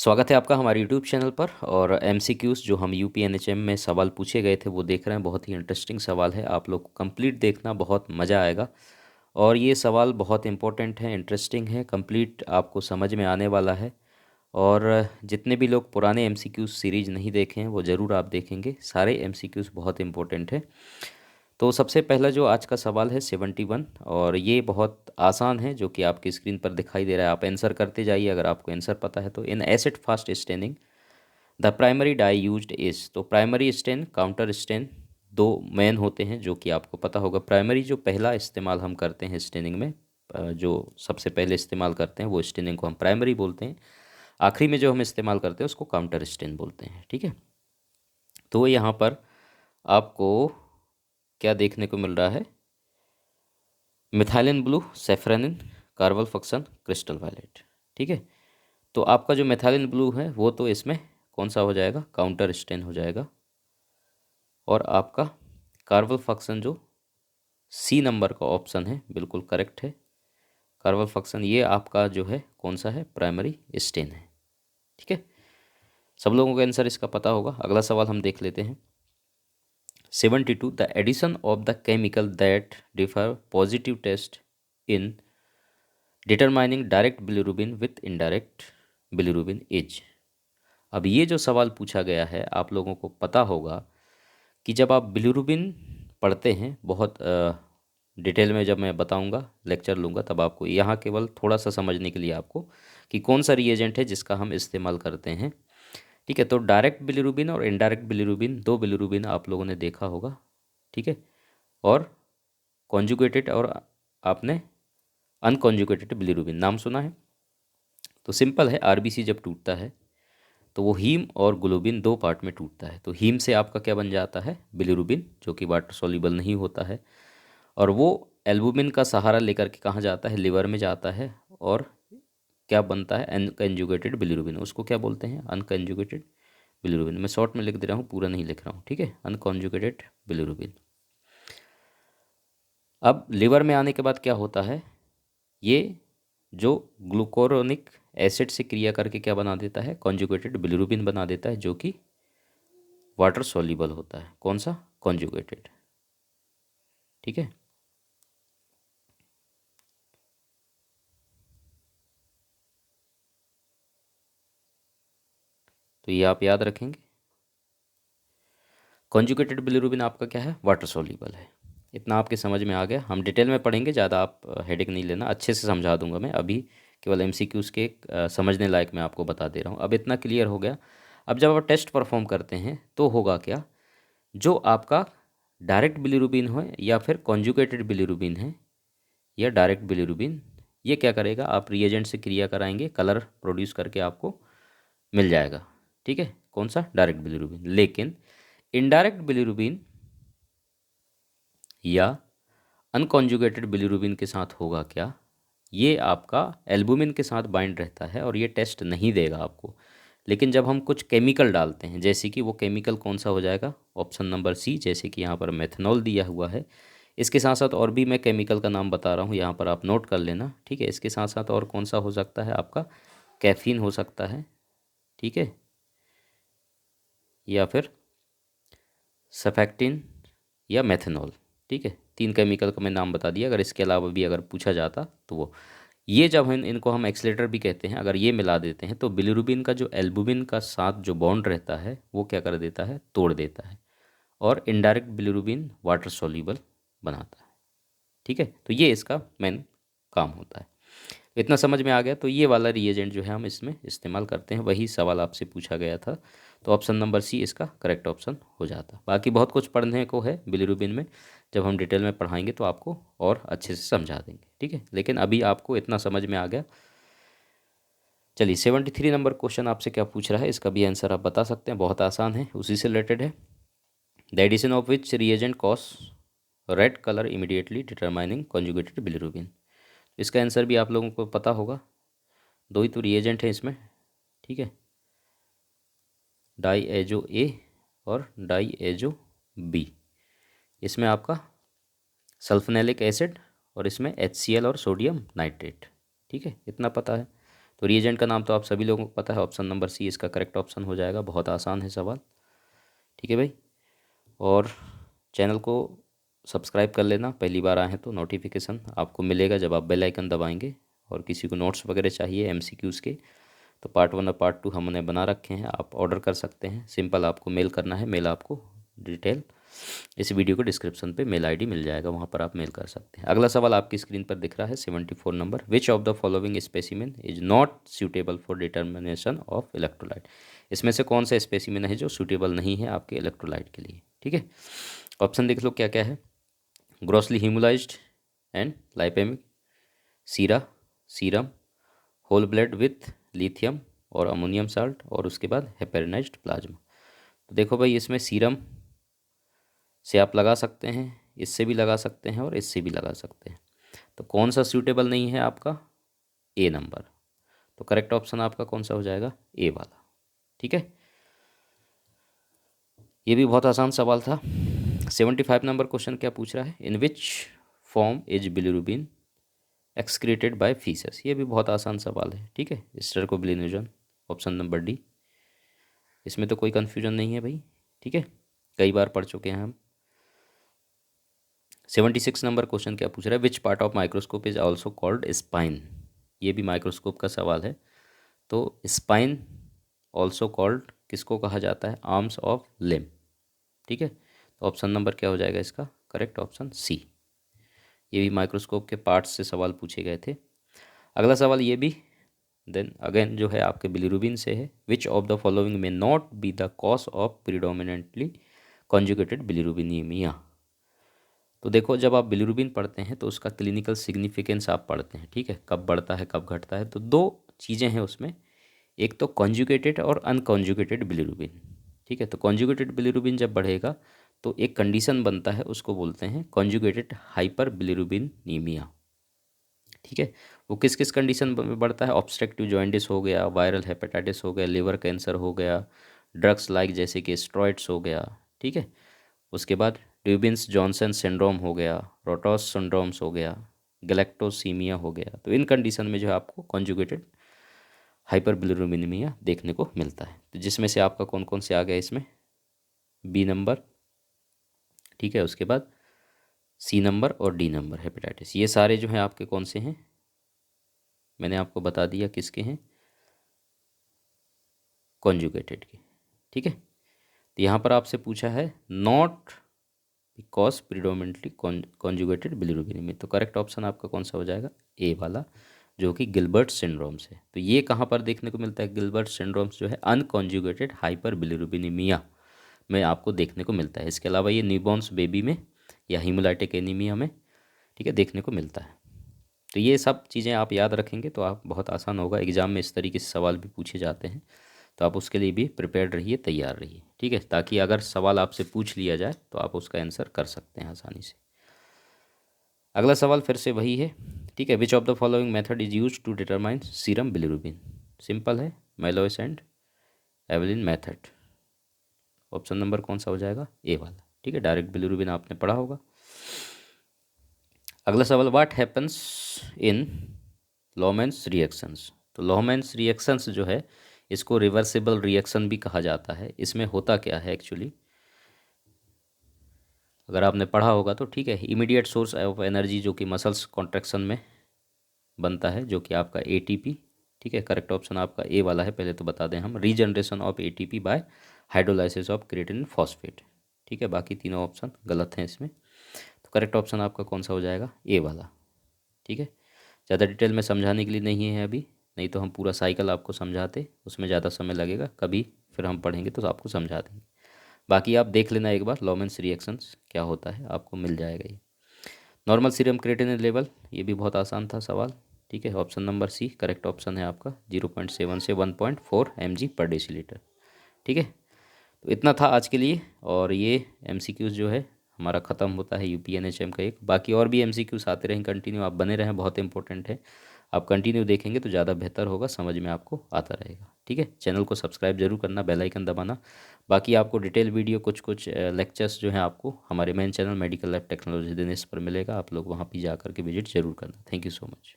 स्वागत है आपका हमारे यूट्यूब चैनल पर। और एमसीक्यूज़ जो हम यूपीएनएचएम में सवाल पूछे गए थे वो देख रहे हैं। बहुत ही इंटरेस्टिंग सवाल है, आप लोग को कंप्लीट देखना, बहुत मज़ा आएगा। और ये सवाल बहुत इंपॉर्टेंट है, इंटरेस्टिंग है, कंप्लीट आपको समझ में आने वाला है। और जितने भी लोग पुराने एमसीक्यूज़ सीरीज़ नहीं देखे हैं वो ज़रूर आप देखेंगे, सारे एमसीक्यूज़ बहुत इंपॉर्टेंट है। तो सबसे पहला जो आज का सवाल है 71, और ये बहुत आसान है जो कि आपकी स्क्रीन पर दिखाई दे रहा है। आप आंसर करते जाइए अगर आपको आंसर पता है तो। In acid fast staining the primary dye used is, तो प्राइमरी स्टेन, काउंटर स्टेन, दो मेन होते हैं जो कि आपको पता होगा। प्राइमरी जो पहला इस्तेमाल हम करते हैं स्टेनिंग में, जो सबसे पहले इस्तेमाल करते हैं वो स्टेनिंग को हम प्राइमरी बोलते हैं। आखिरी में जो हम इस्तेमाल करते हैं उसको काउंटर स्टेन बोलते हैं। ठीक है, तो यहाँ पर आपको क्या देखने को मिल रहा है? Methylene blue, safranin, carbol fuchsin, crystal violet. ठीक है, तो आपका जो मिथाइलिन ब्लू है वो तो इसमें कौन सा हो जाएगा? काउंटर स्टेन हो जाएगा। और आपका कार्बोफ्लक्सन जो सी नंबर का ऑप्शन है बिल्कुल करेक्ट है। कार्बोफ्लक्सन ये आपका जो है कौन सा है? प्राइमरी स्टेन है। ठीक है, सब लोगों का आंसर इसका पता होगा। अगला सवाल हम देख लेते हैं। 72 the addition of the chemical that differ positive test in determining direct bilirubin with indirect bilirubin is. अब ये जो सवाल पूछा गया है आप लोगों को पता होगा कि जब आप बिलिरुबिन पढ़ते हैं, बहुत डिटेल में जब मैं बताऊंगा, लेक्चर लूंगा, तब आपको यहाँ केवल थोड़ा सा समझने के लिए आपको कि कौन सा रिएजेंट है जिसका हम इस्तेमाल करते हैं। ठीक है, तो डायरेक्ट बिलिरुबिन और इनडायरेक्ट बिलिरुबिन, दो बिलिरुबिन आप लोगों ने देखा होगा। ठीक है, और कॉन्जुगेटेड और आपने अनकॉन्जुगेटेड बिलिरुबिन नाम सुना है। तो सिंपल है, आरबीसी जब टूटता है तो वो हीम और ग्लोबिन दो पार्ट में टूटता है। तो हीम से आपका क्या बन जाता है? बिलिरुबिन, जो कि वाटर सॉल्युबल नहीं होता है। और वो एल्बुमिन का सहारा लेकर के कहाँ जाता है? लिवर में जाता है। और क्या बनता है? अनकंजुगेटेड बिलिरुबिन, उसको क्या बोलते हैं? Unconjugated bilirubin. मैं शॉर्ट में लिख दे रहा हूँ, पूरा नहीं लिख रहा हूँ। ठीक है, अनकंजुगेटेड बिलिरुबिन। अब लिवर में आने के बाद क्या होता है? ये जो ग्लूकोरोनिक एसिड से क्रिया करके क्या बना देता है? कॉन्जुगेटेड बिलिरुबिन बना देता है, जो कि वाटर सॉल्युबल होता है। कौन सा? कॉन्जुगेटेड। ठीक है, तो ये आप याद रखेंगे। कॉन्जुगेटेड बिलिरुबिन आपका क्या है? वाटर सॉल्युबल है। इतना आपके समझ में आ गया। हम डिटेल में पढ़ेंगे, ज़्यादा आप हेडेक नहीं लेना, अच्छे से समझा दूंगा मैं। अभी केवल एमसीक्यूज़ के समझने लायक मैं आपको बता दे रहा हूँ। अब इतना क्लियर हो गया। अब जब आप टेस्ट परफॉर्म करते हैं तो होगा क्या? जो आपका डायरेक्ट बिलिरुबिन हो या फिर कॉन्जुगेटेड बिलिरुबिन है या डायरेक्ट बिलिरुबिन, ये क्या करेगा? आप रिएजेंट से क्रिया कराएंगे, कलर प्रोड्यूस करके आपको मिल जाएगा। ठीक है, कौन सा? Direct bilirubin. लेकिन इनडायरेक्ट बिलिरुबिन या अनकॉन्जुगेटेड बिलिरुबिन के साथ होगा क्या? ये आपका एल्बुमिन के साथ बाइंड रहता है और ये टेस्ट नहीं देगा आपको। लेकिन जब हम कुछ केमिकल डालते हैं, जैसे कि वो केमिकल कौन सा हो जाएगा? ऑप्शन नंबर सी, जैसे कि यहाँ पर मेथनॉल दिया हुआ है। इसके साथ साथ और भी मैं केमिकल का नाम बता रहा हूँ, यहाँ पर आप नोट कर लेना। ठीक है, इसके साथ साथ और कौन सा हो सकता है? आपका कैफीन हो सकता है। ठीक है, या फिर सफेक्टिन या मेथनॉल। ठीक है, तीन केमिकल का मैं नाम बता दिया। अगर इसके अलावा भी अगर पूछा जाता तो वो, ये जब इनको हम एक्सलेटर भी कहते हैं, अगर ये मिला देते हैं तो बिलिरुबिन का जो एल्बुमिन का साथ जो बॉन्ड रहता है वो क्या कर देता है? तोड़ देता है। और इनडायरेक्ट बिलिरुबिन वाटर सॉल्युबल बनाता है। ठीक है, तो ये इसका मेन काम होता है। इतना समझ में आ गया। तो ये वाला रिएजेंट जो है हम इसमें इस्तेमाल करते हैं, वही सवाल आपसे पूछा गया था। तो ऑप्शन नंबर सी इसका करेक्ट ऑप्शन हो जाता। बाकी बहुत कुछ पढ़ने को है बिलिरुबिन में, जब हम डिटेल में पढ़ाएंगे तो आपको और अच्छे से समझा देंगे। ठीक है, लेकिन अभी आपको इतना समझ में आ गया। चलिए, 73 नंबर क्वेश्चन आपसे क्या पूछ रहा है, इसका भी आंसर आप बता सकते हैं, बहुत आसान है, उसी से रिलेटेड है। The addition of which reagent cause red colour immediately determining conjugated bilirubin. इसका आंसर भी आप लोगों को पता होगा। दो ही तो रिएजेंट है इसमें। ठीक है, डाई एजो ए और डाई एजो बी। इसमें आपका सल्फोनेलिक एसिड और इसमें HCl और सोडियम नाइट्रेट। ठीक है, इतना पता है। तो रिएजेंट का नाम तो आप सभी लोगों को पता है, ऑप्शन नंबर सी इसका करेक्ट ऑप्शन हो जाएगा। बहुत आसान है सवाल, ठीक है भाई। और चैनल को सब्सक्राइब कर लेना, पहली बार आए हैं तो नोटिफिकेशन आपको मिलेगा जब आप बेल आइकन दबाएंगे। और किसी को नोट्स वगैरह चाहिए एमसीक्यूज़ के, तो पार्ट 1 और पार्ट 2 हमने बना रखे हैं, आप ऑर्डर कर सकते हैं। सिंपल आपको मेल करना है, मेल आपको डिटेल इस वीडियो को डिस्क्रिप्शन पे मेल आईडी मिल जाएगा, वहाँ पर आप मेल कर सकते हैं। अगला सवाल आपकी स्क्रीन पर दिख रहा है 74 number. Which of the following specimen is not suitable for determination of electrolyte. इसमें से कौन सा स्पेसिमेन है जो सूटेबल नहीं है आपके इलेक्ट्रोलाइट के लिए, ठीक है। ऑप्शन देख लो क्या क्या है। Grossly हीमोलाइज्ड and lipaemic, sera, serum, whole blood with lithium और अमोनियम साल्ट, और उसके बाद हेपेरिनाइज्ड प्लाज्मा। तो देखो भाई, इसमें सीरम से आप लगा सकते हैं, इससे भी लगा सकते हैं और इससे भी लगा सकते हैं। तो कौन सा सूटेबल नहीं है आपका, ए नंबर। तो करेक्ट ऑप्शन आपका कौन सा हो जाएगा, ए वाला, ठीक है। ये भी बहुत आसान सवाल था। 75 नंबर क्वेश्चन क्या पूछ रहा है, in which form is bilirubin excreted by faeces. ये भी बहुत आसान सवाल है, ठीक है। Stercobilinogen, option number D. इसमें तो कोई कन्फ्यूजन नहीं है भाई, ठीक है, कई बार पढ़ चुके हैं हम। 76 नंबर क्वेश्चन क्या पूछ रहा है, which part of microscope is also called spine. ये भी माइक्रोस्कोप का सवाल है। तो स्पाइन ऑल्सो कॉल्ड किसको कहा जाता है, आर्म्स ऑफ लिम्ब, ठीक है। तो ऑप्शन नंबर क्या हो जाएगा इसका, करेक्ट ऑप्शन सी। ये भी माइक्रोस्कोप के पार्ट्स से सवाल पूछे गए थे। अगला सवाल ये भी देन अगेन जो है आपके बिलिरुबिन से है। Which of the following may not be the cause of predominantly conjugated bilirubinemia. तो देखो, जब आप बिलिरुबिन पढ़ते हैं तो उसका क्लिनिकल सिग्निफिकेंस आप पढ़ते हैं, ठीक है, कब बढ़ता है कब घटता है। तो दो चीज़ें हैं उसमें, एक तो कॉन्जुगेटेड और अनकॉन्जुगेटेड बिलिरुबिन, ठीक है। तो कॉन्जुगेटेड बिलिरुबिन जब बढ़ेगा तो एक कंडीशन बनता है, उसको बोलते हैं कॉन्जुगेटेड हाइपर बिलिरुबिनीमिया, ठीक है। वो किस किस कंडीशन में बढ़ता है, ऑब्स्ट्रक्टिव जॉइंटिस हो गया, वायरल हेपेटाइटिस हो गया, लिवर कैंसर हो गया, ड्रग्स लाइक जैसे कि स्टेरॉइड्स हो गया, ठीक है। उसके बाद ड्यूबिन्स जॉनसन सिंड्रोम हो गया, रोटॉस सिंड्रोम्स हो गया, गैलेक्टोसीमिया हो गया। तो इन कंडीशन में जो है आपको कॉन्जुगेटेड हाइपर बिलिरुबिनीमिया देखने को मिलता है। तो जिसमें से आपका कौन कौन से आ गया इसमें, बी नंबर, ठीक है, उसके बाद सी नंबर और डी नंबर हेपेटाइटिस। ये सारे जो हैं आपके कौन से हैं, मैंने आपको बता दिया किसके हैं, कॉन्जुगेटेड के, ठीक है। तो यहाँ पर आपसे पूछा है not because predominantly conjugated bilirubin. तो करेक्ट ऑप्शन आपका कौन सा हो जाएगा, ए वाला, जो कि गिलबर्ट सिंड्रोम्स है। तो ये कहाँ पर देखने को मिलता है, गिलबर्ट सिंड्रोम्स जो है अनकॉन्जुगेटेड हाइपर बिलिरुबिनीमिया में आपको देखने को मिलता है। इसके अलावा ये न्यूबॉर्न्स बेबी में या हीमोलाइटिक एनीमिया में, ठीक है, देखने को मिलता है। तो ये सब चीज़ें आप याद रखेंगे तो आप बहुत आसान होगा, एग्जाम में इस तरीके से सवाल भी पूछे जाते हैं। तो आप उसके लिए भी प्रिपेयर्ड रहिए, तैयार रहिए, ठीक है, ताकि अगर सवाल आपसे पूछ लिया जाए तो आप उसका आंसर कर सकते हैं आसानी से। अगला सवाल फिर से वही है, ठीक है। Which of the following method is use to determine serum bilirubin. Simple है, Malloy and Evelyn method. Option number कौन सा हो जाएगा, ए वाला, ठीक है। डायरेक्ट बिलिरुबिन आपने पढ़ा होगा। अगला सवाल, व्हाट हैपन्स इन लॉमेंस रिएक्शंस। तो लॉमेंस रिएक्शंस जो है इसको रिवर्सिबल रिएक्शन भी कहा जाता है। इसमें होता क्या है एक्चुअली, अगर आपने पढ़ा होगा तो ठीक है, इमीडिएट सोर्स ऑफ एनर्जी जो कि मसल्स कॉन्ट्रैक्शन में बनता है, जो कि आपका एटीपी, ठीक है। करेक्ट ऑप्शन आपका ए वाला है। पहले तो बता दें हम, regeneration of ATP bye hydrolysis of creatinine phosphate, ठीक है। बाकी तीनों ऑप्शन गलत हैं इसमें। तो करेक्ट ऑप्शन आपका कौन सा हो जाएगा, ए वाला, ठीक है। ज़्यादा डिटेल में समझाने के लिए नहीं है अभी, नहीं तो हम पूरा साइकिल आपको समझाते, उसमें ज़्यादा समय लगेगा, कभी फिर हम पढ़ेंगे तो आपको समझा देंगे। बाकी आप देख लेना एक बार, लॉमेंस रिएक्शंस क्या होता है, आपको मिल जाएगा ये। नॉर्मल सीरम क्रिएटिनिन लेवल, ये भी बहुत आसान था सवाल, ठीक है। Option number C correct option है आपका, 0.7 से 1.4 mg/dl, ठीक है। तो इतना था आज के लिए, और ये MCQs जो है हमारा ख़त्म होता है UPNHM का एक। बाकी और भी MCQs आते रहें कंटिन्यू, आप बने रहें, बहुत इंपॉर्टेंट है। आप कंटिन्यू देखेंगे तो ज़्यादा बेहतर होगा, समझ में आपको आता रहेगा, ठीक है। चैनल को सब्सक्राइब जरूर करना, बेल आइकन दबाना। बाकी आपको डिटेल वीडियो कुछ कुछ लेक्चर्स जो हैं आपको हमारे main channel medical lab technology Dinesh पर मिलेगा, आप लोग वहाँ पर जा करके विजिट जरूर करना। Thank you so much.